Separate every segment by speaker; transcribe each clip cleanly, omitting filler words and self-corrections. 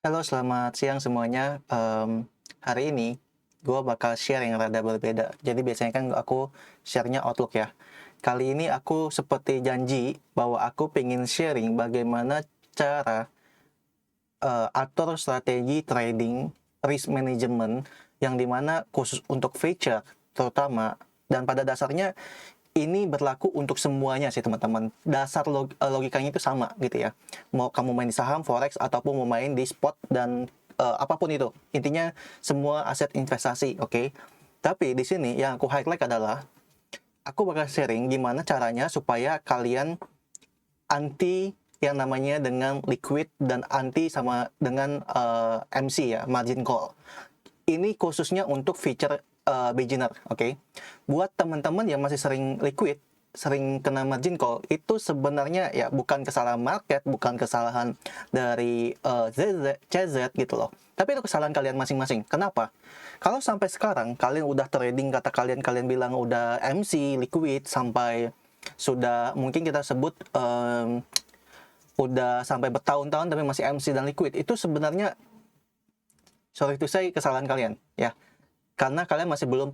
Speaker 1: Halo, selamat siang semuanya. Hari ini gue bakal share yang rada berbeda. Jadi biasanya kan aku share-nya Outlook ya. Kali ini aku seperti janji bahwa aku pengen sharing bagaimana cara atur strategi trading, risk management, yang dimana khusus untuk feature terutama, dan pada dasarnya ini berlaku untuk semuanya sih teman-teman. Dasar logikanya itu sama gitu ya. Mau kamu main di saham, forex, ataupun mau main di spot dan apapun itu. Intinya semua aset investasi, oke? Tapi di sini yang aku highlight adalah aku bakal sharing gimana caranya supaya kalian anti yang namanya dengan liquid dan anti sama dengan MC ya, margin call. Ini khususnya untuk feature beginner, oke? Buat teman-teman yang masih sering liquid, sering kena margin call, itu sebenarnya ya bukan kesalahan market, bukan kesalahan dari CZ gitu loh. Tapi itu kesalahan kalian masing-masing. Kenapa? Kalau sampai sekarang kalian udah trading, kata kalian bilang udah MC, liquid, sampai sudah mungkin kita sebut udah sampai bertahun-tahun tapi masih MC dan liquid, itu sebenarnya sorry to say kesalahan kalian ya, karena kalian masih belum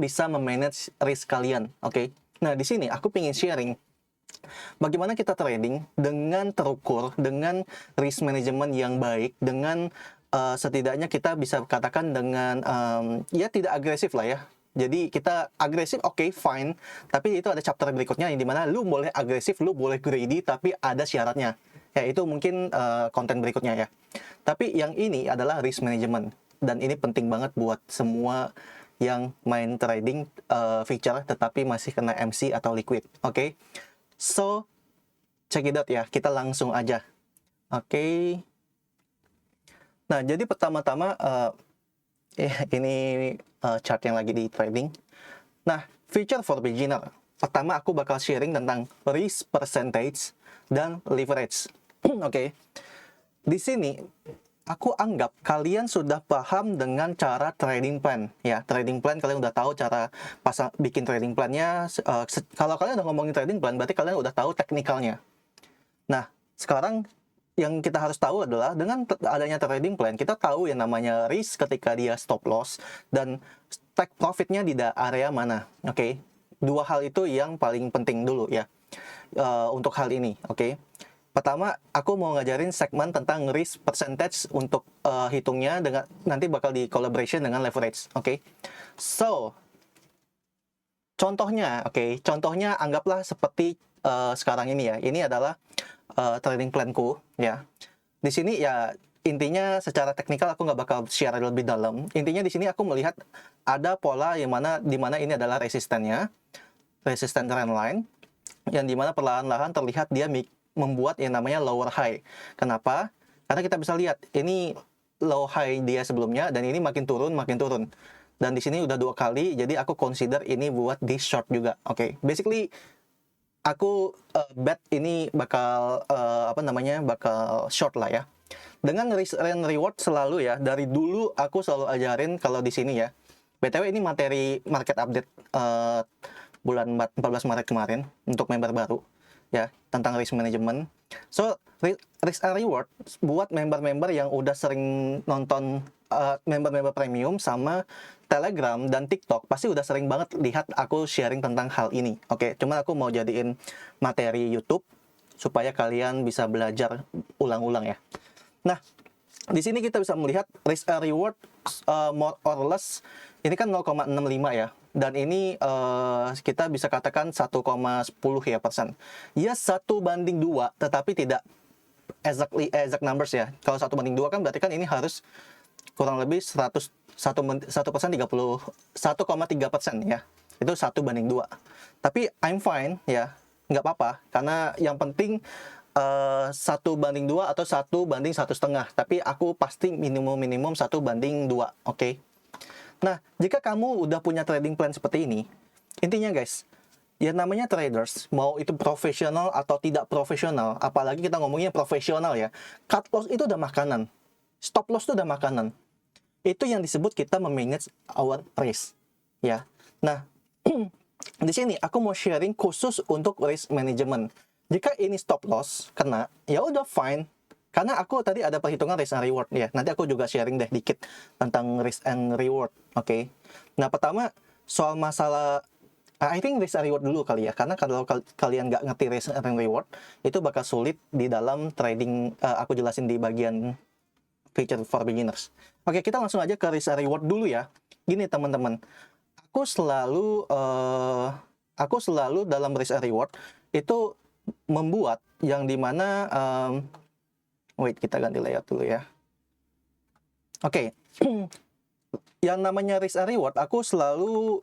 Speaker 1: bisa memanage risk kalian, oke? Nah, di sini aku pengen sharing bagaimana kita trading dengan terukur, dengan risk management yang baik, dengan setidaknya kita bisa katakan dengan ya tidak agresif lah ya. Jadi kita agresif, oke, fine, tapi itu ada chapter berikutnya yang dimana lu boleh agresif, lu boleh greedy, tapi ada syaratnya. Ya, itu mungkin konten berikutnya ya. Tapi yang ini adalah risk management, dan ini penting banget buat semua yang main trading feature tetapi masih kena MC atau liquid. Oke, so check it out ya, kita langsung aja. Oke. Nah, jadi pertama-tama ini chart yang lagi di trading. Nah, feature for beginner. Pertama aku bakal sharing tentang risk percentage dan leverage. Oke. Di sini aku anggap kalian sudah paham dengan cara trading plan ya. Trading plan kalian udah tahu cara bikin trading plannya. Kalau kalian udah ngomongin trading plan, berarti kalian udah tahu teknikalnya. Nah, sekarang yang kita harus tahu adalah dengan adanya trading plan, kita tahu yang namanya risk ketika dia stop loss dan take profitnya di area mana. Oke, dua hal itu yang paling penting dulu ya untuk hal ini. Oke. Pertama, aku mau ngajarin segmen tentang risk percentage untuk hitungnya, dengan nanti bakal di collaboration dengan leverage. Oke. So, contohnya, contohnya anggaplah seperti sekarang ini ya. Ini adalah trading planku ya. Di sini ya intinya secara teknikal aku nggak bakal share lebih dalam. Intinya di sini aku melihat ada pola yang di mana ini adalah resistennya, resisten trend line, yang dimana perlahan-lahan terlihat dia membuat yang namanya lower high. Kenapa? Karena kita bisa lihat ini low high dia sebelumnya, dan ini makin turun. Dan di sini udah 2 kali, jadi aku consider ini buat di short juga. Oke. Basically aku bet ini bakal bakal short lah ya. Dengan risk and reward selalu ya, dari dulu aku selalu ajarin kalau di sini ya. BTW ini materi market update bulan 14 Maret kemarin untuk member baru ya, tentang risk management. So, risk and reward buat member-member yang udah sering nonton member-member premium sama Telegram dan TikTok, pasti udah sering banget lihat aku sharing tentang hal ini. Oke, cuma aku mau jadiin materi YouTube supaya kalian bisa belajar ulang-ulang ya. Nah, di sini kita bisa melihat risk and reward more or less ini kan 0,65 ya. Dan ini kita bisa katakan 1,10 ya persen. Ya 1:2, tetapi tidak exact numbers ya. Kalau 1:2 kan berarti kan ini harus kurang lebih 1% 1,3% ya. Itu 1:2. Tapi I'm fine ya, nggak apa-apa. Karena yang penting 1:2 atau 1:1,5. Tapi aku pasti minimum 1:2, oke? Nah, jika kamu udah punya trading plan seperti ini, intinya guys, ya namanya traders, mau itu profesional atau tidak profesional, apalagi kita ngomongnya profesional ya, cut loss itu udah makanan, stop loss itu udah makanan. Itu yang disebut kita memanage our risk, ya. Nah, di sini aku mau sharing khusus untuk risk management. Jika ini stop loss kena, ya udah fine, Karena aku tadi ada perhitungan risk and reward ya. Nanti aku juga sharing deh dikit tentang risk and reward. Oke. Nah, pertama soal masalah I think risk and reward dulu kali ya. Karena kalau kalian nggak ngerti risk and reward, itu bakal sulit di dalam trading. Aku jelasin di bagian feature for beginners. Oke, kita langsung aja ke risk and reward dulu ya. Gini teman-teman, aku selalu dalam risk and reward itu membuat yang dimana wait, kita ganti layout dulu ya. Oke. Yang namanya risk and reward, aku selalu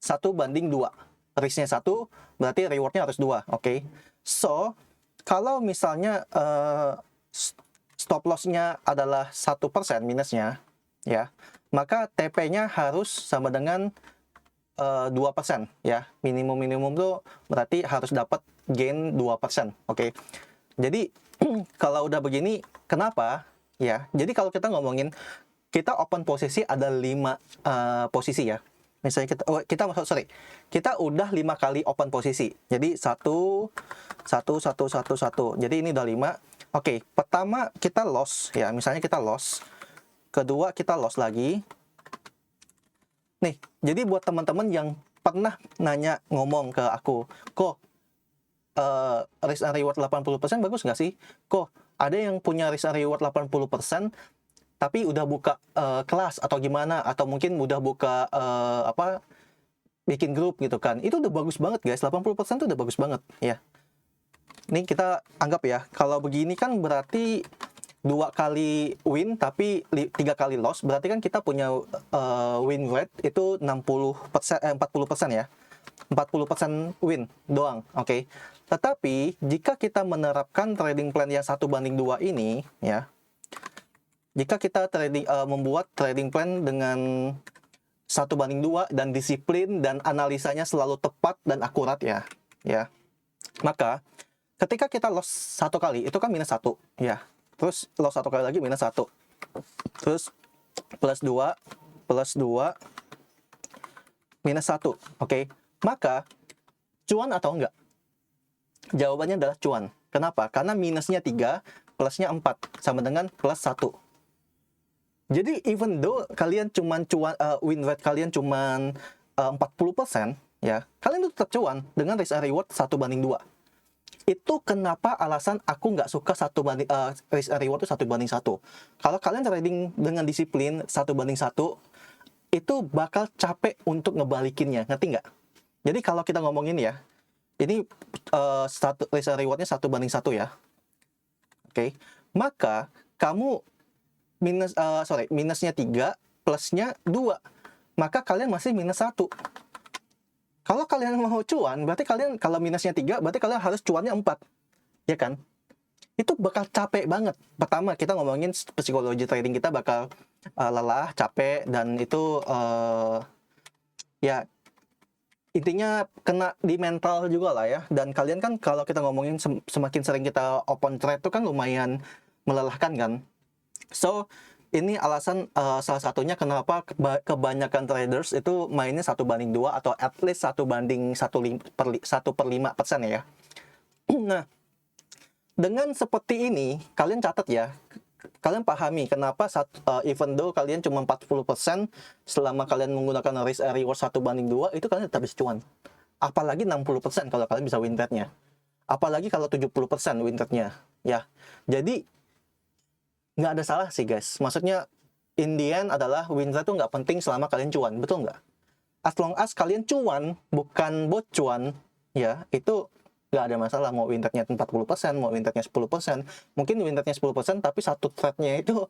Speaker 1: 1:2. Risknya 1, berarti rewardnya harus 2. Oke. So, kalau misalnya stop loss-nya adalah 1% minusnya, ya, maka TP-nya harus sama dengan 2%, ya. Minimum tuh berarti harus dapat gain 2%. Oke. Jadi, kalau udah begini, kenapa? Ya, jadi kalau kita ngomongin, kita open posisi ada 5 posisi ya. Misalnya kita udah 5 kali open posisi. Jadi 1. Jadi ini udah 5. Oke, pertama kita loss ya. Misalnya kita loss. Kedua kita loss lagi. Nih, jadi buat teman-teman yang pernah ngomong ke aku, kok risk and reward 80% bagus nggak sih? Kok ada yang punya risk and reward 80% tapi udah buka kelas atau gimana, atau mungkin udah buka bikin grup gitu kan. Itu udah bagus banget guys, 80% tuh udah bagus banget ya. Ini kita anggap ya, kalau begini kan berarti 2 kali win tapi 3 kali loss, berarti kan kita punya win rate itu 40% ya. 40% win doang, oke. Tetapi jika kita menerapkan trading plan yang 1:2 ini ya, jika kita membuat trading plan dengan 1:2 dan disiplin dan analisanya selalu tepat dan akurat ya, maka ketika kita loss 1 kali itu kan minus 1 ya, terus loss 1 kali lagi minus 1, terus plus 2 minus 1, oke. Maka cuan atau enggak? Jawabannya adalah cuan. Kenapa? Karena minusnya 3, plusnya 4 sama dengan plus 1. Jadi even though kalian cuman win rate kalian cuman 40% ya, kalian itu tetap cuan dengan risk and reward 1:2. Itu kenapa alasan aku nggak suka risk and reward itu 1:1. Kalau kalian trading dengan disiplin 1:1, itu bakal capek untuk ngebalikinnya, ngerti nggak? Jadi kalau kita ngomongin ya, ini risk and rewardnya 1:1 ya. Oke. Maka kamu minusnya 3, plusnya 2. Maka kalian masih minus 1. Kalau kalian mau cuan, berarti kalian kalau minusnya 3, berarti kalian harus cuannya 4. Ya kan? Itu bakal capek banget. Pertama, kita ngomongin psikologi trading kita bakal lelah, capek, dan itu ya intinya kena di mental juga lah ya. Dan kalian kan kalau kita ngomongin semakin sering kita open trade itu kan lumayan melelahkan kan. So ini alasan salah satunya kenapa kebanyakan traders itu mainnya 1:2 atau at least 1/5% ya. Nah, dengan seperti ini kalian catat ya, kalian pahami kenapa even though kalian cuma 40% selama kalian menggunakan risk and reward 1:2 itu kalian tetap bisa cuan. Apalagi 60% kalau kalian bisa win rate-nya. Apalagi kalau 70% win rate-nya ya. Jadi nggak ada salah sih guys. Maksudnya in the end adalah win rate itu nggak penting selama kalian cuan, betul nggak? As long as kalian cuan, bukan bot cuan, ya itu nggak ada masalah. Mau win rate-nya 40%, mau win rate-nya 10%. Mungkin win rate-nya 10%, tapi satu trade-nya itu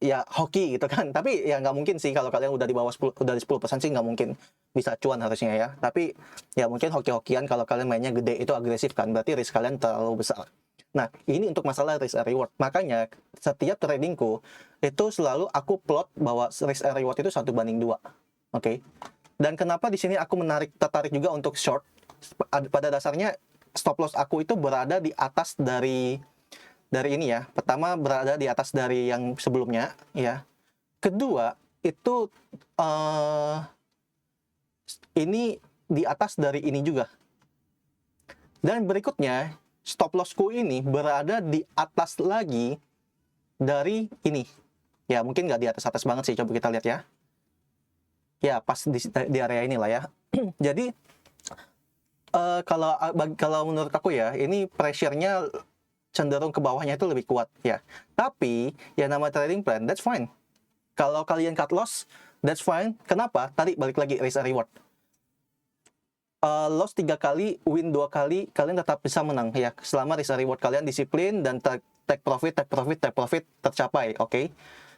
Speaker 1: ya hoki gitu kan. Tapi ya nggak mungkin sih kalau kalian udah di bawah 10% sih nggak mungkin bisa cuan harusnya ya. Tapi ya mungkin hoki-hokian kalau kalian mainnya gede itu agresif kan. Berarti risk kalian terlalu besar. Nah, ini untuk masalah risk and reward. Makanya, setiap tradingku, itu selalu aku plot bahwa risk and reward itu 1:2. Oke? Dan kenapa di sini aku tertarik juga untuk short? Pada dasarnya, stop loss aku itu berada di atas dari ini ya. Pertama, berada di atas dari yang sebelumnya, ya. Kedua, itu ini di atas dari ini juga. Dan berikutnya, stop lossku ini berada di atas lagi dari ini. Ya, mungkin nggak di atas-atas banget sih, coba kita lihat ya. Ya, pas di area inilah ya. Jadi, kalau menurut aku ya, ini pressure-nya cenderung ke bawahnya itu lebih kuat ya. Tapi, ya nama trading plan, that's fine. Kalau kalian cut loss, that's fine. Kenapa? Tadi balik lagi, risk and reward. Loss 3 kali, win 2 kali, kalian tetap bisa menang ya. Selama risk and reward kalian disiplin dan take profit tercapai, oke?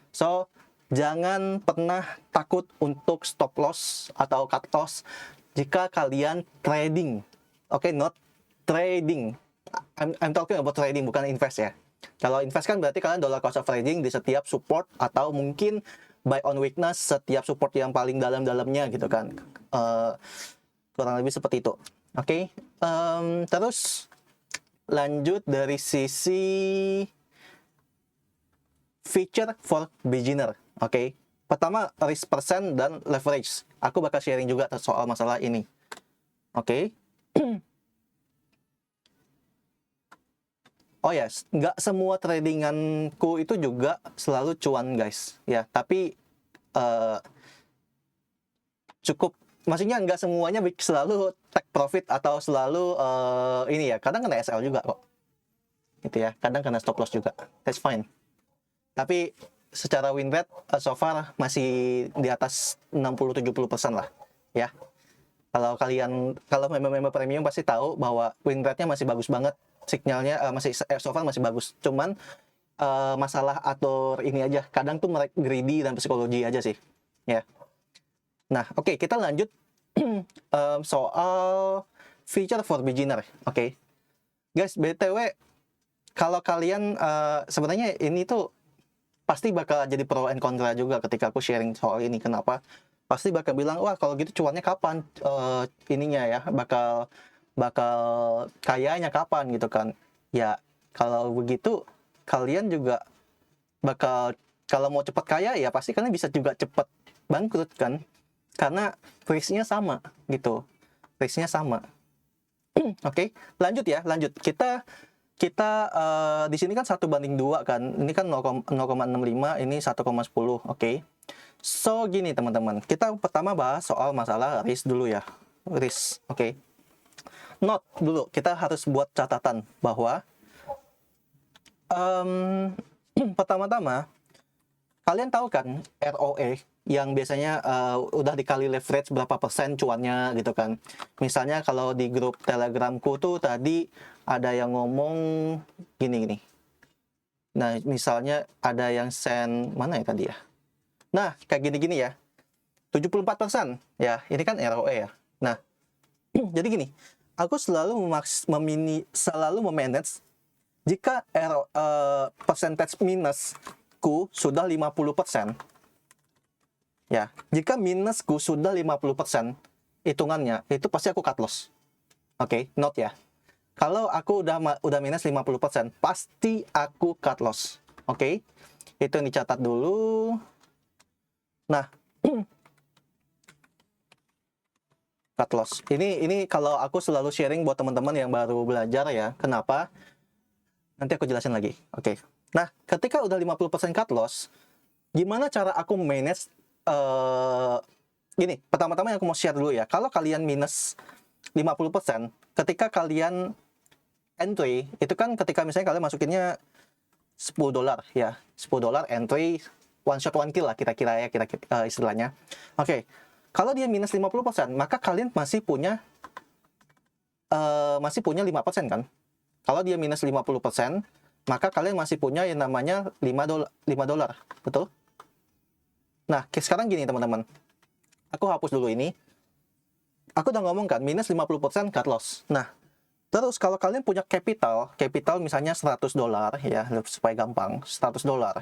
Speaker 1: So, jangan pernah takut untuk stop loss atau cut loss jika kalian trading. Oke, not trading. I'm talking about trading, bukan invest ya. Kalau invest kan berarti kalian dollar cost averaging di setiap support atau mungkin buy on weakness setiap support yang paling dalam-dalamnya gitu kan. Kurang lebih seperti itu. Oke. Terus lanjut dari sisi feature for beginner. Oke. Pertama, risk percent dan leverage. Aku bakal sharing juga soal masalah ini. Oke. Oh ya, nggak semua tradinganku itu juga selalu cuan guys. Ya, tapi cukup, maksudnya nggak semuanya selalu take profit atau selalu ini ya. Kadang kena SL juga kok. Gitu ya. Kadang kena stop loss juga. That's fine. Tapi secara win rate so far masih di atas 60-70% lah ya. Kalau member premium pasti tahu bahwa win rate-nya masih bagus banget, signalnya masih so far masih bagus. Cuman masalah atur ini aja, kadang tuh mereka greedy dan psikologi aja sih ya. Nah, oke, kita lanjut soal feature for beginner. Oke. Guys, BTW kalau kalian sebenarnya ini tuh pasti bakal jadi pro and kontra juga ketika aku sharing soal ini. Kenapa? Pasti bakal bilang, wah kalau gitu cuannya kapan? Ininya ya, bakal kayanya kapan gitu kan. Ya, kalau begitu kalian juga bakal, kalau mau cepat kaya ya pasti kalian bisa juga cepat bangkrut kan. Karena risk-nya sama gitu. Risk-nya sama. Oke, lanjut ya, lanjut. Kita di sini kan 1:2 kan. Ini kan 0,65, ini 1,10. Oke. So gini teman-teman, kita pertama bahas soal masalah risk dulu ya. Risk, oke. Note dulu, kita harus buat catatan bahwa pertama-tama kalian tahu kan ROE yang biasanya udah dikali leverage berapa persen cuannya gitu kan. Misalnya kalau di grup Telegramku tuh tadi ada yang ngomong gini. Nah, misalnya ada yang send, mana ya tadi ya? Nah, kayak gini ya. 74% ya, ini kan ROE ya. Nah, jadi gini, aku selalu selalu memanage jika percentage minusku sudah 50%. Ya, jika minusku sudah 50% hitungannya, itu pasti aku cut loss. Oke, note ya. Kalau aku udah minus 50%, pasti aku cut loss. Oke. Itu yang dicatat dulu. Nah, cut loss. Ini kalau aku selalu sharing buat teman-teman yang baru belajar ya. Kenapa? Nanti aku jelasin lagi. Oke. Nah, ketika udah 50% cut loss, gimana cara aku manage gini, pertama-tama yang aku mau share dulu ya. Kalau kalian minus 50%, ketika kalian entry, itu kan ketika misalnya kalian masukinnya $10 ya. $10 entry, one shot one kill lah kira-kira ya, istilahnya. Oke. Kalau dia minus 50%, maka kalian masih punya 5% kan? Kalau dia minus 50%, maka kalian masih punya yang namanya $5. Betul? Nah, sekarang gini teman-teman. Aku hapus dulu ini. Aku udah ngomong kan, minus 50% cut loss. Nah, terus kalau kalian punya capital misalnya $100 ya, supaya gampang, $100.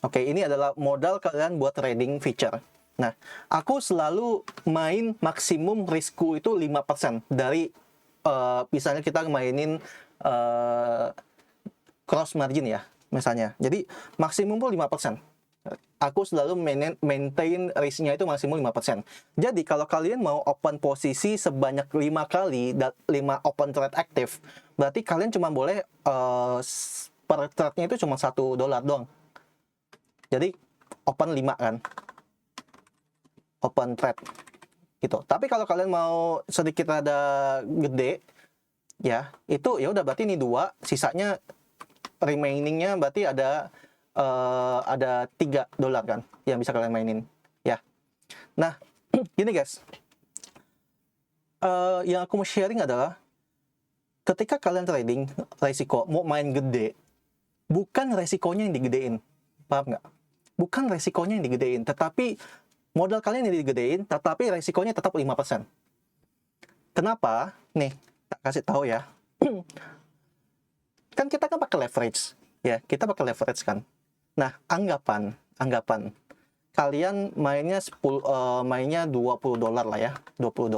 Speaker 1: Oke, ini adalah modal kalian buat trading feature. Nah, aku selalu main maksimum risku itu 5% dari misalnya kita mainin cross margin ya, misalnya. Jadi maksimum pun 5%. Aku selalu maintain risk-nya itu maksimum 5%. Jadi kalau kalian mau open posisi sebanyak 5 kali dan 5 open trade aktif, berarti kalian cuma boleh per trade-nya itu cuma $1 doang. Jadi open 5 kan. Open trade gitu. Tapi kalau kalian mau sedikit ada gede ya, itu ya udah berarti ini 2, sisanya remaining-nya berarti ada $3 kan yang bisa kalian mainin ya. Nah, gini guys, yang aku mau sharing adalah ketika kalian trading resiko mau main gede, bukan resikonya yang digedein, paham nggak? Bukan resikonya yang digedein, tetapi modal kalian yang digedein, tetapi resikonya tetap 5%. Kenapa? Nih, tak kasih tahu ya. Kan kita kan pakai leverage ya, kita pakai leverage kan. Nah, anggapan kalian mainnya mainnya $20 lah ya, $20.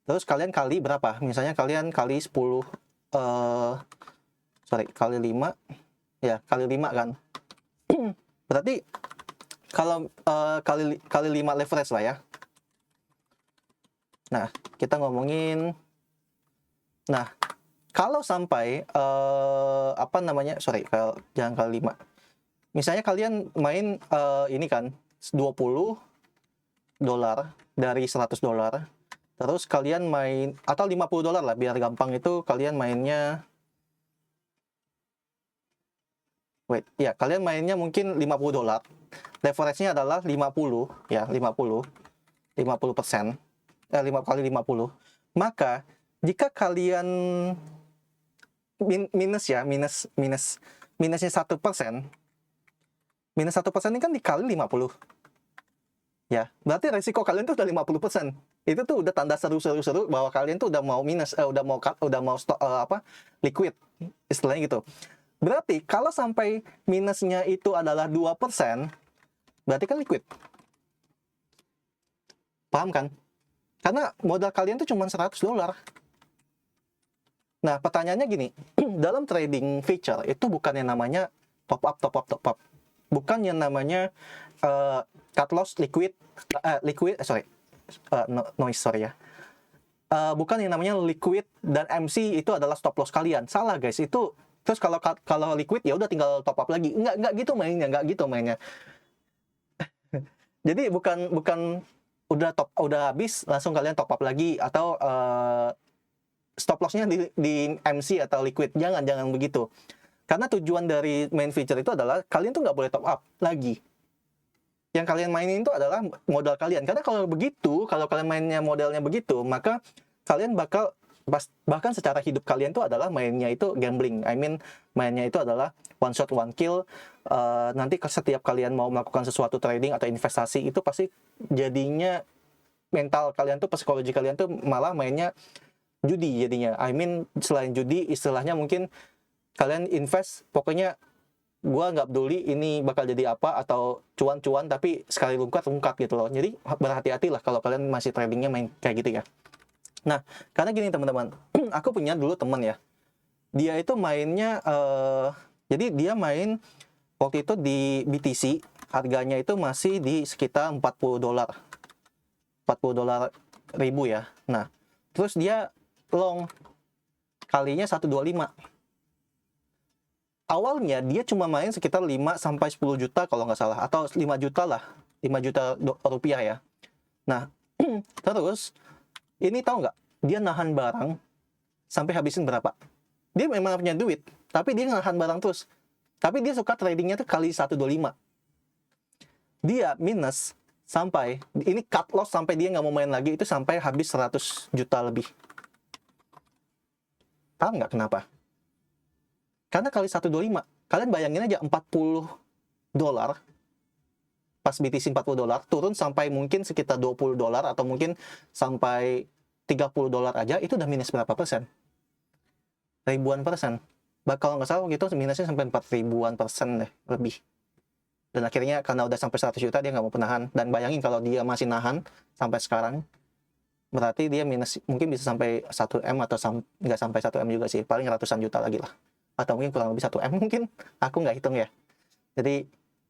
Speaker 1: Terus kalian kali berapa? Misalnya kalian kali 10 kali 5 ya, kali 5 kan. Berarti kalau kali 5 leverage lah ya. Nah, kita ngomongin kalau sampai jangan kali 5. Misalnya kalian main ini kan $20 dari $100. Terus kalian main atau $50 lah biar gampang, itu kalian mainnya kalian mainnya mungkin $50. Leverage-nya adalah 50 ya, 50%. 5 kali 50. Maka jika kalian minusnya 1%, minus 1% ini kan dikali 50 ya, berarti resiko kalian tuh udah 50%. Itu tuh udah tanda seru bahwa kalian tuh udah mau minus, udah mau liquid istilahnya gitu. Berarti kalau sampai minusnya itu adalah 2%, berarti kan liquid, paham kan? Karena modal kalian tuh cuma $100. Nah, pertanyaannya gini, dalam trading feature itu bukan yang namanya top up. Bukan yang namanya cut loss, bukan yang namanya liquid dan MC itu adalah stop loss kalian. Salah guys, itu terus kalau liquid ya udah tinggal top up lagi. Enggak gitu mainnya. Jadi bukan udah habis langsung kalian top up lagi, atau stop loss-nya di MC atau liquid. Jangan begitu. Karena tujuan dari main feature itu adalah kalian tuh nggak boleh top up lagi. Yang kalian mainin itu adalah modal kalian. Karena kalau kalian mainnya modelnya begitu, maka kalian bahkan secara hidup kalian tuh adalah mainnya itu gambling. Mainnya itu adalah one shot one kill. Nanti setiap kalian mau melakukan sesuatu trading atau investasi itu pasti jadinya mental kalian tuh, psikologi kalian tuh malah mainnya judi jadinya. Selain judi, istilahnya mungkin kalian invest, pokoknya gua nggak peduli ini bakal jadi apa, atau cuan tapi sekali lungkat gitu loh. Jadi berhati-hatilah kalau kalian masih tradingnya main kayak gitu ya. Nah, karena gini teman-teman, aku punya dulu teman ya, dia itu mainnya jadi dia main waktu itu di BTC, harganya itu masih di sekitar $40 ribu ya. Nah, terus dia long kalinya 125. Awalnya dia cuma main sekitar 5 sampai 10 juta kalau nggak salah, atau 5 juta lah, 5 juta rupiah ya. Nah, terus ini tahu nggak, dia nahan barang sampai habisin berapa? Dia memang punya duit, tapi dia nahan barang terus. Tapi dia suka tradingnya tuh kali 125. Dia minus sampai, ini cut loss sampai dia nggak mau main lagi, itu sampai habis 100 juta lebih. Tahu nggak kenapa? Karena kali 125, kalian bayangin aja $40 pas BTC $40 turun sampai mungkin sekitar $20 atau mungkin sampai $30 aja, itu udah minus berapa persen? Ribuan persen. Kalau nggak salah gitu minusnya sampai 4.000% deh lebih. Dan akhirnya karena udah sampai 100 juta dia nggak mau penahan. Dan bayangin kalau dia masih nahan sampai sekarang, berarti dia minus mungkin bisa sampai 1M atau nggak sampai 1M juga sih, paling ratusan juta lagi lah. Atau mungkin kurang lebih 1M mungkin, aku nggak hitung ya. Jadi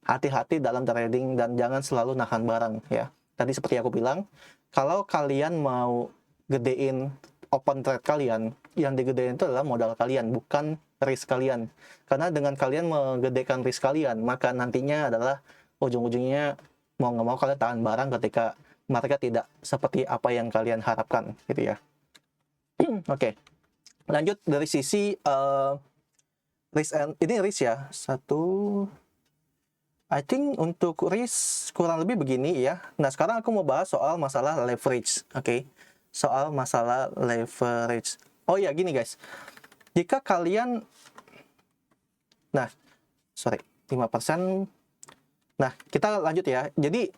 Speaker 1: hati-hati dalam trading dan jangan selalu nahan barang ya. Tadi seperti aku bilang, kalau kalian mau gedein open trade kalian, yang digedein itu adalah modal kalian, bukan risk kalian. Karena dengan kalian menggedekan risk kalian, maka nantinya adalah ujung-ujungnya mau nggak mau kalian tahan barang ketika mereka tidak seperti apa yang kalian harapkan gitu ya. Oke. Lanjut dari sisi risk ini risk ya. I think untuk risk kurang lebih begini ya. Nah, sekarang aku mau bahas soal masalah leverage. Oke. Soal masalah leverage. Oh ya, gini guys. Jika kalian 5%. Nah, kita lanjut ya. Jadi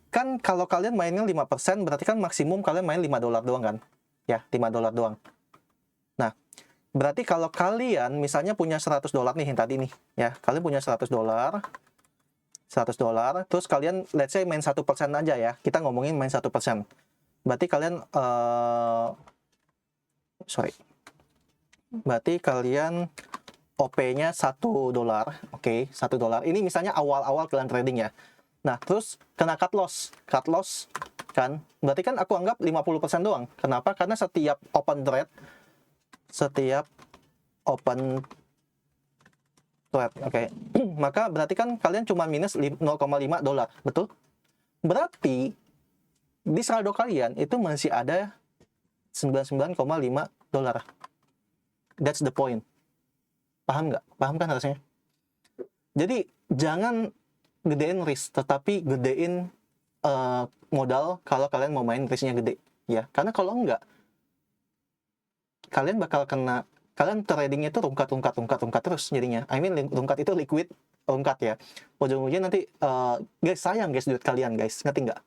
Speaker 1: kan kalau kalian mainnya 5%, berarti kan maksimum kalian main $5 doang kan? Ya, $5 doang. Nah, berarti kalau kalian misalnya punya $100 nih yang tadi nih, ya, kalian punya $100, terus kalian let's say main 1% aja ya, kita ngomongin main 1%. Berarti kalian, berarti kalian OP-nya $1, oke, $1. Ini misalnya awal-awal kalian trading ya. Nah, terus kena cut loss kan, berarti kan aku anggap 50% doang. Kenapa? Karena setiap open trade, oke, maka berarti kan kalian cuma minus $0,5, betul? Berarti di saldo kalian itu masih ada $99,5. That's the point. Paham nggak? Paham kan harusnya? Jadi jangan gedein risk, tetapi gedein modal kalau kalian mau main risknya gede ya. Karena kalau enggak, kalian bakal kalian tradingnya itu rungkat terus jadinya. I mean rungkat itu liquid rungkat ya. Ujung-ujungnya nanti guys, sayang guys duit kalian guys, ngerti nggak?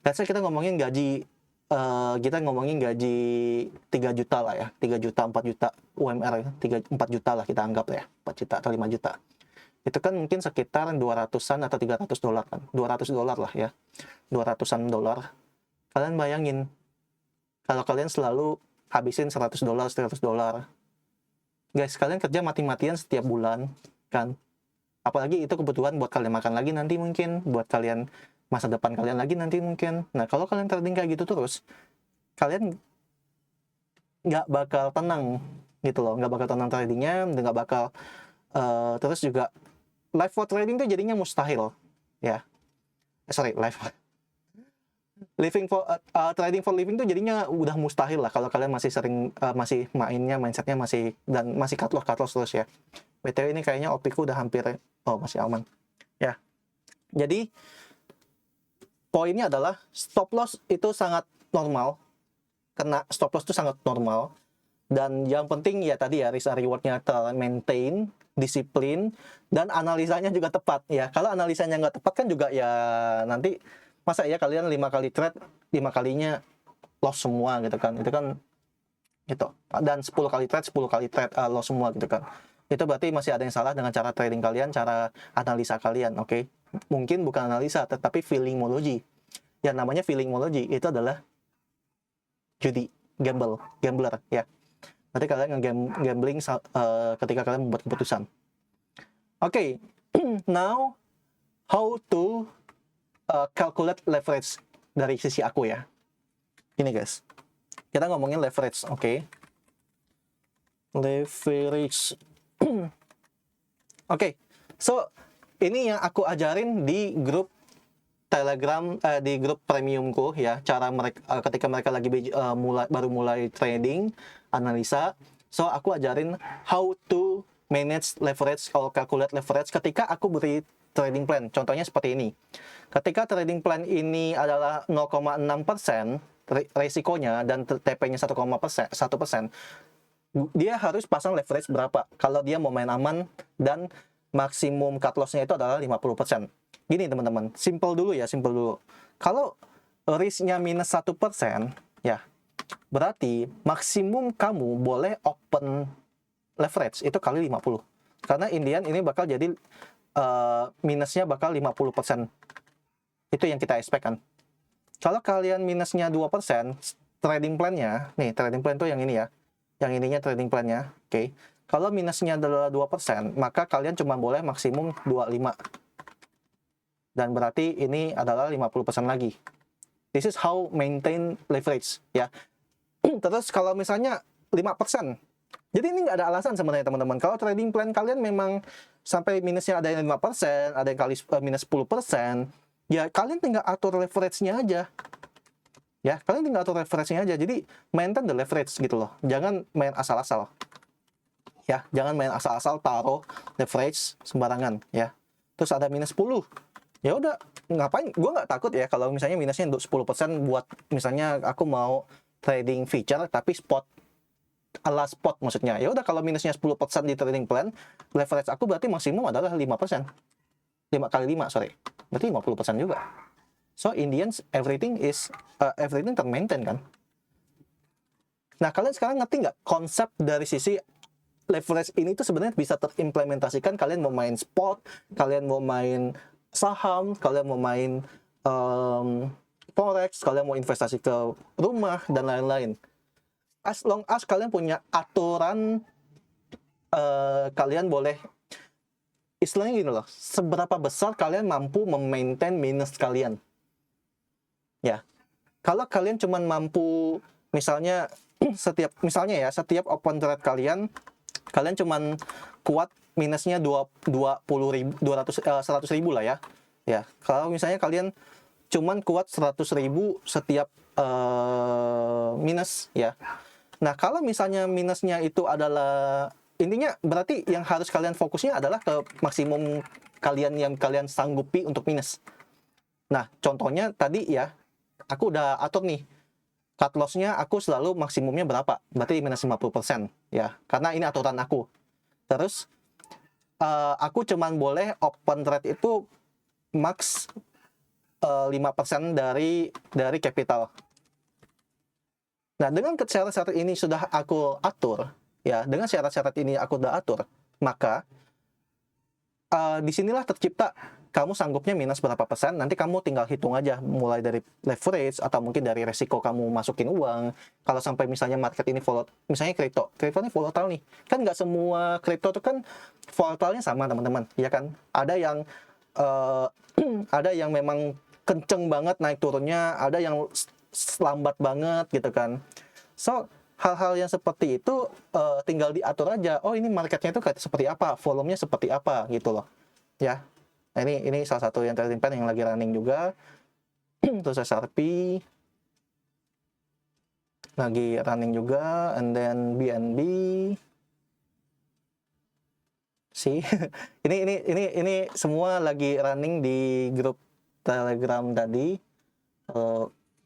Speaker 1: Let's say kita ngomongin gaji 3 juta lah ya, 3 juta 4 juta UMR, 4 juta lah kita anggap ya, 4 juta atau 5 juta. Itu kan mungkin sekitar 200-an atau $300 kan, $200 lah ya, 200-an dolar. Kalian bayangin kalau kalian selalu habisin $100 guys, kalian kerja mati-matian setiap bulan kan, apalagi itu kebutuhan buat kalian makan lagi nanti, mungkin buat kalian masa depan kalian lagi nanti mungkin. Nah, kalau kalian trading kayak gitu terus, kalian nggak bakal tenang gitu loh, nggak bakal tenang tradingnya, nggak bakal terus juga live for trading tuh jadinya mustahil ya. Living for trading for living tuh jadinya udah mustahil lah kalau kalian masih sering masih mindsetnya masih cut loss terus ya. BTW ini kayaknya OP ku udah hampir masih aman ya. Jadi poinnya adalah stop loss itu sangat normal. Kena stop loss itu sangat normal. Dan yang penting ya tadi ya, risk rewardnya maintain, disiplin, dan analisanya juga tepat ya. Kalau analisanya nggak tepat kan juga ya nanti masa ya kalian 5 kali trade, 5 kalinya loss semua gitu kan. Itu kan gitu. Dan 10 kali trade loss semua gitu kan. Itu berarti masih ada yang salah dengan cara trading kalian, cara analisa kalian, oke? Mungkin bukan analisa, tetapi feelingology. Yang namanya feelingology itu adalah judi, gambler ya. Nanti kalian gambling ketika kalian membuat keputusan. Oke, now how to calculate leverage dari sisi aku ya. Ini guys, kita ngomongin leverage, oke? Leverage. Oke, so ini yang aku ajarin di grup Telegram, di grup premiumku ya, cara mereka ketika mereka lagi baru mulai trading, analisa. So aku ajarin how to manage leverage atau calculate leverage ketika aku beri trading plan. Contohnya seperti ini. Ketika trading plan ini adalah 0,6% resikonya dan TP-nya 1%, dia harus pasang leverage berapa kalau dia mau main aman dan maksimum cut loss-nya itu adalah 50%. Gini teman-teman, simple dulu. Kalau risk-nya minus 1%, ya, berarti maksimum kamu boleh open leverage itu kali 50. Karena Indian ini bakal jadi minusnya bakal 50%. Itu yang kita expect kan. Kalau kalian minusnya 2%, trading plan-nya, nih trading plan tuh yang ini ya. Yang ininya trading plan-nya, oke. Kalau minusnya adalah 2%, maka kalian cuma boleh maksimum 25. Dan berarti ini adalah 50% lagi. This is how maintain leverage, ya. Terus kalau misalnya 5%, jadi ini nggak ada alasan sebenarnya teman-teman. Kalau trading plan kalian memang sampai minusnya ada yang 5%, ada yang kali minus 10%, ya kalian tinggal atur leverage-nya aja. Ya, kalian tinggal atur leverage-nya aja. Jadi maintain the leverage gitu loh. Jangan main asal-asal. Ya, jangan main asal-asal taruh leverage sembarangan ya. Terus ada minus 10. Ya udah, ngapain? Gue nggak takut ya kalau misalnya minusnya untuk 10% buat misalnya aku mau trading feature tapi spot ala spot maksudnya. Ya udah, kalau minusnya 10% di trading plan, leverage aku berarti maksimum adalah 5%. 5 kali 5, sorry. Berarti 50% juga. So in the end everything termaintain kan. Nah, kalian sekarang ngerti nggak konsep dari sisi leverage ini tuh sebenarnya bisa terimplementasikan. Kalian mau main spot, kalian mau main saham, kalian mau main forex, kalian mau investasi ke rumah dan lain-lain. As long as kalian punya aturan, kalian boleh, istilahnya gini loh, seberapa besar kalian mampu memaintain minus kalian. Ya, kalau kalian cuma mampu misalnya setiap open trade kalian cuman kuat minusnya 20.000, 100.000 lah ya. Ya, kalau misalnya kalian cuman kuat 100.000 setiap minus ya. Nah, kalau misalnya minusnya itu adalah, intinya berarti yang harus kalian fokusnya adalah ke maksimum kalian yang kalian sanggupi untuk minus. Nah, contohnya tadi ya, aku udah atur nih, cut loss-nya aku selalu maksimumnya berapa, berarti minus 50% ya, karena ini aturan aku. Terus aku cuman boleh open trade itu max 5% dari capital. Nah, dengan syarat-syarat ini sudah aku atur ya, dengan syarat-syarat ini aku udah atur, maka disinilah tercipta kamu sanggupnya minus berapa persen. Nanti kamu tinggal hitung aja, mulai dari leverage atau mungkin dari resiko kamu masukin uang. Kalau sampai misalnya market ini misalnya kripto ini volatile nih, kan nggak semua kripto itu kan volatilenya sama teman-teman, ya kan? Ada yang ada yang memang kenceng banget naik turunnya, ada yang lambat banget gitu kan. So hal-hal yang seperti itu tinggal diatur aja. Oh, ini marketnya itu kayak seperti apa, volumenya seperti apa gitu loh ya. Nah, ini salah satu yang trading plan yang lagi running juga. Terus SRP lagi running juga, and then BNB sih. ini semua lagi running di grup Telegram tadi.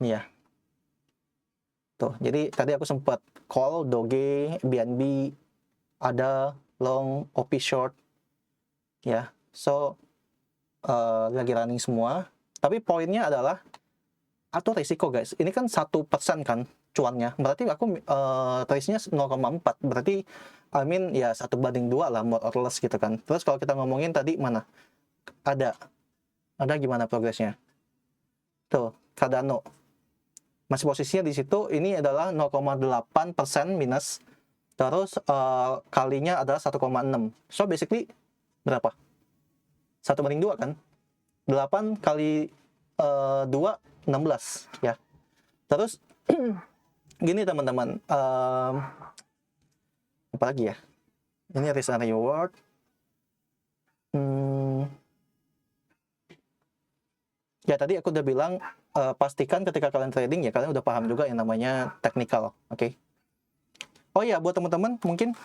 Speaker 1: Ya tuh, jadi tadi aku sempat call Doge, BNB, ada long, OP short ya. So lagi running semua, tapi poinnya adalah atur risiko guys. Ini kan 1% kan cuannya, berarti aku trace-nya 0,4, berarti ya 1/2 lah, more or less gitu kan. Terus kalau kita ngomongin tadi mana ada gimana progresnya tuh, Cardano masih posisinya di situ. Ini adalah 0,8% minus, terus kalinya adalah 1,6. So basically berapa? 1/2 kan? 8 kali 2, 16 ya. Terus gini teman-teman, apa lagi ya? Ini risk and reward. Ya tadi aku udah bilang, pastikan ketika kalian trading ya kalian udah paham juga yang namanya technical, oke? Oh ya, buat teman-teman mungkin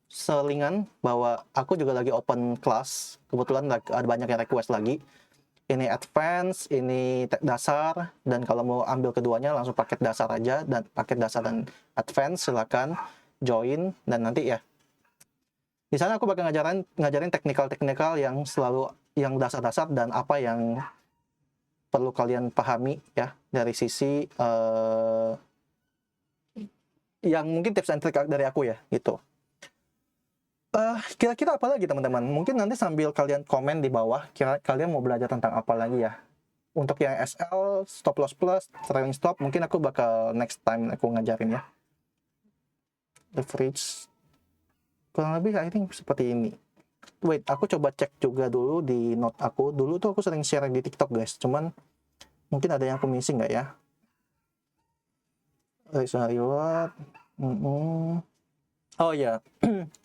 Speaker 1: selingan bahwa aku juga lagi open class. Kebetulan ada banyak yang request lagi. Ini advance, ini dasar, dan kalau mau ambil keduanya langsung paket dasar aja, dan paket dasar dan advance silakan join. Dan nanti ya di sana aku bakal ngajarin teknikal yang selalu yang dasar-dasar dan apa yang perlu kalian pahami ya dari sisi yang mungkin tips and trick dari aku ya gitu. Kira-kira apa lagi teman-teman? Mungkin nanti sambil kalian komen di bawah, kalian mau belajar tentang apa lagi ya. Untuk yang SL, stop loss plus, trailing stop, mungkin aku bakal next time aku ngajarin ya. Leverage. kurang lebih I think seperti ini. Wait, aku coba cek juga dulu di note aku. Dulu tuh aku sering share di TikTok guys, cuman mungkin ada yang aku missing nggak ya? Reward. Oh ya,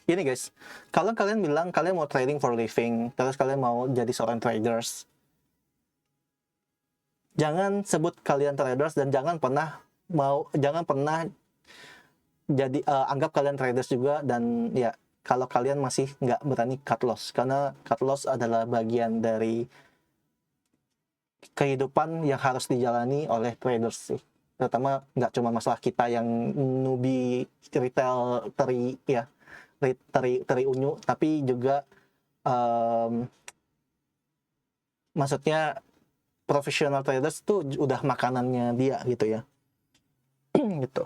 Speaker 1: ini guys, kalau kalian bilang kalian mau trading for living, terus kalian mau jadi seorang traders, jangan sebut kalian traders dan jangan pernah jadi anggap kalian traders juga. Dan ya, kalau kalian masih nggak berani cut loss, karena cut loss adalah bagian dari kehidupan yang harus dijalani oleh traders sih. Terutama nggak cuma masalah kita yang newbie retail teri unyu, tapi juga maksudnya professional traders tuh udah makanannya dia gitu ya. Gitu.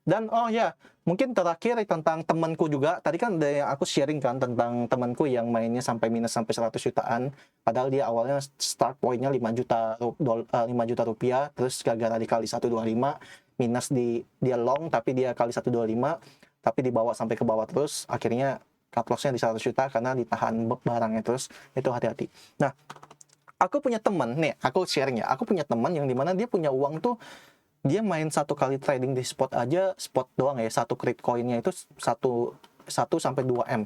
Speaker 1: Dan oh ya, mungkin terakhir tentang temanku juga. Tadi kan ada yang aku sharing kan tentang temanku yang mainnya sampai minus sampai 100 jutaan. Padahal dia awalnya start point-nya 5 juta rupiah, terus gara-gara dikali 125 minus dia long, tapi dia kali 125, tapi dibawa sampai ke bawah terus, akhirnya cut loss-nya di 100 juta karena ditahan barangnya terus. Itu hati-hati. Nah, aku punya teman nih, aku sharing ya. Aku punya teman yang dimana dia punya uang tuh, dia main satu kali trading di spot aja, spot doang ya, satu coinnya itu 1 sampai 2 M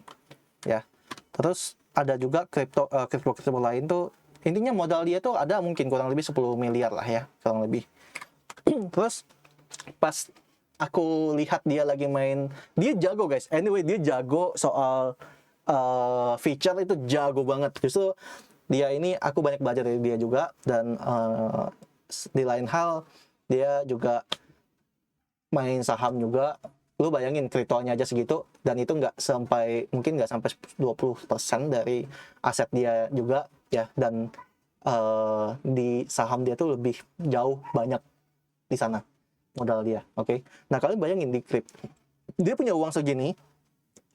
Speaker 1: ya. Terus ada juga kripto lain tuh, intinya modal dia tuh ada mungkin kurang lebih 10 miliar lah ya, kurang lebih. Terus pas aku lihat dia lagi main, dia jago guys, anyway dia jago soal feature, itu jago banget. Justru dia ini aku banyak belajar dari dia juga. Dan di lain hal, dia juga main saham juga. Lu bayangin kriptonya aja segitu, dan itu mungkin nggak sampai 20% dari aset dia juga ya. Dan di saham dia tuh lebih jauh banyak di sana modal dia. Oke. Nah, kalian bayangin di dia punya uang segini.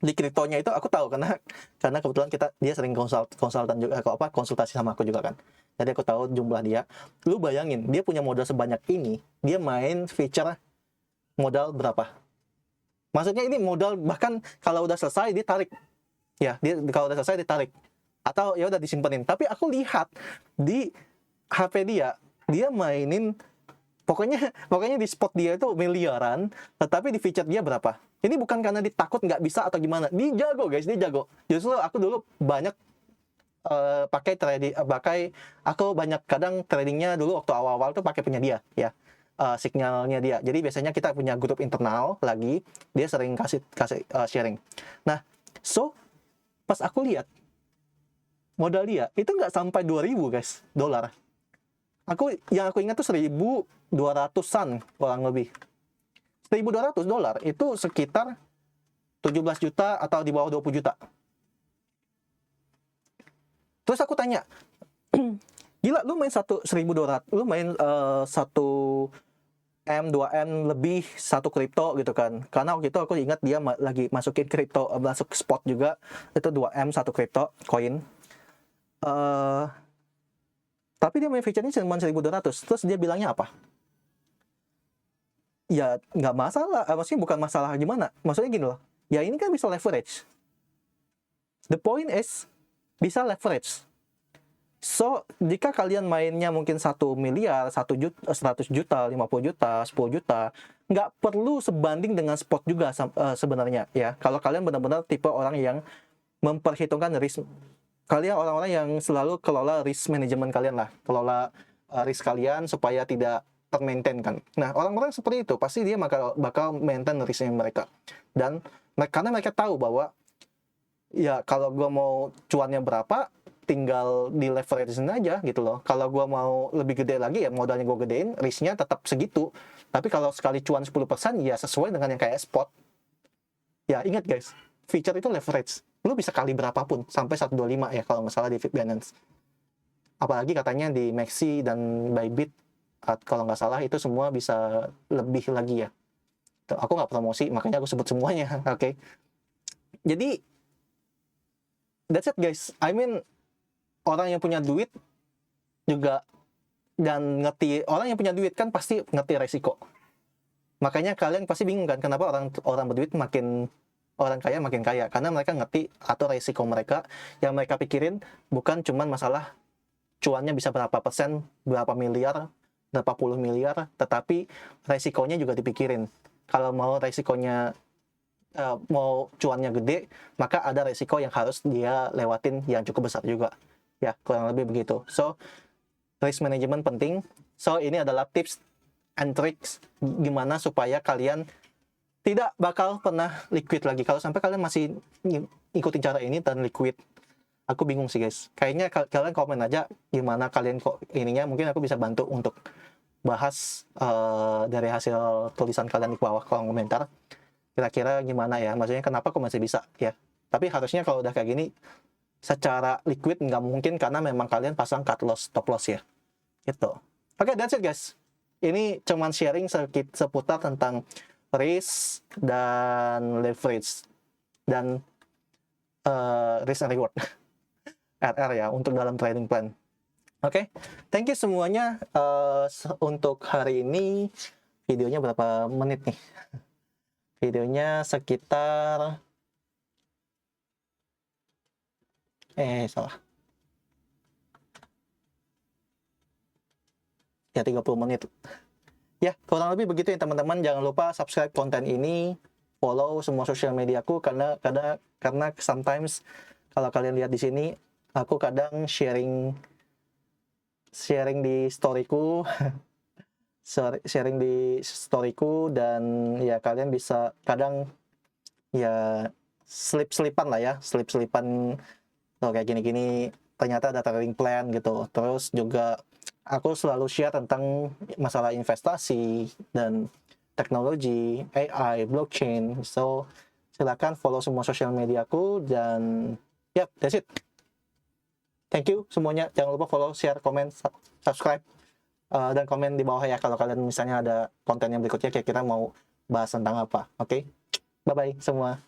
Speaker 1: Di kriptonya itu aku tahu karena kebetulan dia sering konsultan juga, konsultasi sama aku juga kan. Jadi aku tahu jumlah dia. Lu bayangin, dia punya modal sebanyak ini, dia main feature modal berapa? Maksudnya ini modal, bahkan kalau udah selesai dia tarik. Ya, kalau udah selesai ditarik. Atau ya udah disimpenin. Tapi aku lihat di HP dia mainin pokoknya di spot dia itu miliaran, tetapi di feature dia berapa? Ini bukan karena ditakut nggak bisa atau gimana. Dia jago guys, dia jago. Justru aku dulu banyak aku banyak kadang tradingnya dulu waktu awal-awal tuh pakai punya dia ya, signalnya dia. Jadi biasanya kita punya grup internal lagi, dia sering kasih sharing. Nah, so pas aku lihat modal dia itu nggak sampai 2.000 guys dolar. Yang aku ingat tuh 1.200-an kurang lebih. 1.200 dolar itu sekitar 17 juta atau di bawah 20 juta. Terus aku tanya, gila lu main 1.200, lu main 1M, 2M lebih satu kripto gitu kan. Karena waktu itu aku ingat dia lagi masukin kripto, masuk spot juga, itu 2M satu kripto, koin. Tapi dia main feature-nya cuma 1.200. Terus dia bilangnya apa? Ya nggak masalah, maksudnya bukan masalah gimana. Maksudnya gini loh, ya ini kan bisa leverage. The point is, bisa leverage. So, jika kalian mainnya mungkin 1 miliar, 1 juta, 100 juta, 50 juta, 10 juta, nggak perlu sebanding dengan spot juga sebenarnya ya. Kalau kalian benar-benar tipe orang yang memperhitungkan risk, kalian orang-orang yang selalu kelola risk management kalian lah, kelola risk kalian supaya tidak termaintain kan. Nah, orang-orang seperti itu pasti dia bakal maintain risknya mereka. Dan karena mereka tahu bahwa ya kalau gue mau cuannya berapa, tinggal di leverage aja gitu loh. Kalau gue mau lebih gede lagi ya modalnya gue gedein, risknya tetap segitu. Tapi kalau sekali cuan 10% ya sesuai dengan yang kayak spot. Ya ingat guys, feature itu leverage. Lu bisa kali berapapun, sampai 125 ya kalau nggak salah di Binance. Apalagi katanya di Maxi dan Bybit, kalau nggak salah itu semua bisa lebih lagi ya. Aku nggak promosi, makanya aku sebut semuanya, oke? Jadi, that's it guys. I mean, orang yang punya duit juga dan orang yang punya duit kan pasti ngerti resiko. Makanya kalian pasti bingung kan kenapa orang berduit makin orang kaya makin kaya karena mereka ngerti atau resiko mereka yang mereka pikirin bukan cuman masalah cuannya bisa berapa persen, berapa miliar, berapa puluh miliar, tetapi resikonya juga dipikirin. Kalau mau resikonya mau cuannya gede, maka ada resiko yang harus dia lewatin yang cukup besar juga. Ya, kurang lebih begitu. So, risk management penting. So, ini adalah tips and tricks gimana supaya kalian tidak bakal pernah liquid lagi. Kalau sampai kalian masih ikutin cara ini dan liquid, aku bingung sih guys. Kayaknya kalian komen aja gimana kalian kok ininya. Mungkin aku bisa bantu untuk bahas dari hasil tulisan kalian di bawah kolom komentar. Kira-kira gimana ya? Maksudnya kenapa kok masih bisa ya? Tapi harusnya kalau udah kayak gini, secara liquid nggak mungkin karena memang kalian pasang cut loss, stop loss ya. Gitu. Oke, that's it guys. Ini cuman sharing seputar tentang risk dan leverage dan risk and reward RR ya untuk dalam trading plan. Oke, thank you semuanya. Untuk hari ini videonya berapa menit nih? Videonya sekitar salah. Ya 30 menit. Ya, kurang lebih begitu ya teman-teman. Jangan lupa subscribe konten ini, follow semua sosial mediaku karena sometimes kalau kalian lihat di sini aku kadang sharing di storyku sharing di storyku dan ya kalian bisa kadang ya slip-slipan lah ya, slip-slipan kayak gini-gini ternyata ada trading plan gitu. Terus juga aku selalu share tentang masalah investasi dan teknologi, AI, blockchain. So silakan follow semua sosial mediaku dan yep, that's it. Thank you semuanya. Jangan lupa follow, share, komen, subscribe. Dan komen di bawah ya kalau kalian misalnya ada konten yang berikutnya kayak kita mau bahas tentang apa. Oke? Bye-bye semua.